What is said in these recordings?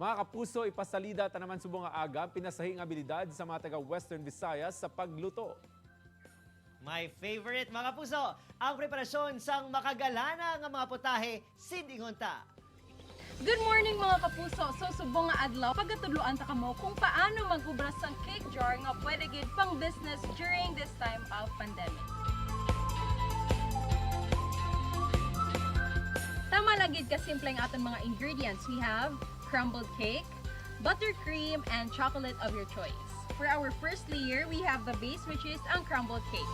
Mga kapuso, ipasalida ta naman subong nga aga pinasahing abilidad sa mga taga Western Visayas sa pagluto. My favorite mga puso, ang preparasyon sang makagalana nga mga putahe sindingon ta. Good morning mga kapuso! So subong nga adlaw, pagkatudloan ta kamo kung paano magubras sang cake jar nga pwede gid pang business during this time of pandemic. Tama lagid ka simple ang aton mga ingredients. We have crumbled cake, buttercream, and chocolate of your choice. For our first layer, we have the base, which is ang crumbled cake.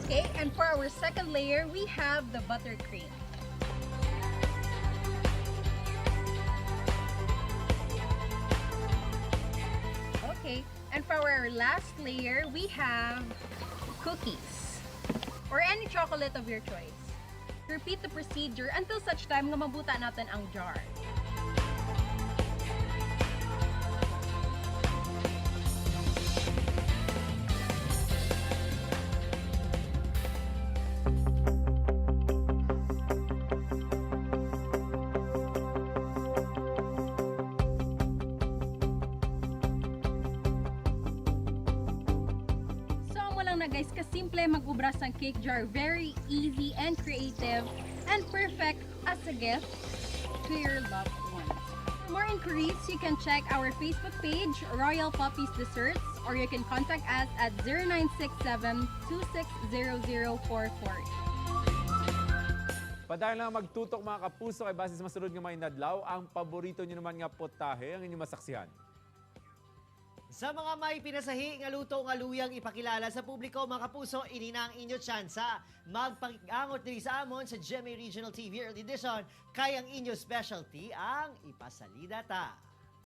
Okay, and for our second layer, we have the buttercream. Okay, and for our last layer, we have cookies or any chocolate of your choice. Repeat the procedure until such time na mabuta natin ang jar. Na guys, kasimple mag-ubras ang cake jar. Very easy and creative and perfect as a gift to your loved ones. For more inquiries, you can check our Facebook page, Royal Puppies Desserts, or you can contact us at 0967-260044. Padahil lang magtutok mga kapuso kay basis masunod nga may nadlaw, ang paborito nyo naman nga potahe ang inyong masaksihan. Sa mga may pinasahi nga luto nga luyang ipakilala sa publiko, mga kapuso, ini na ang inyo tsansa. Magpag-angot diri sa amon sa GMA Regional TV Early Edition, kay ang inyo specialty ang ipasalida ta.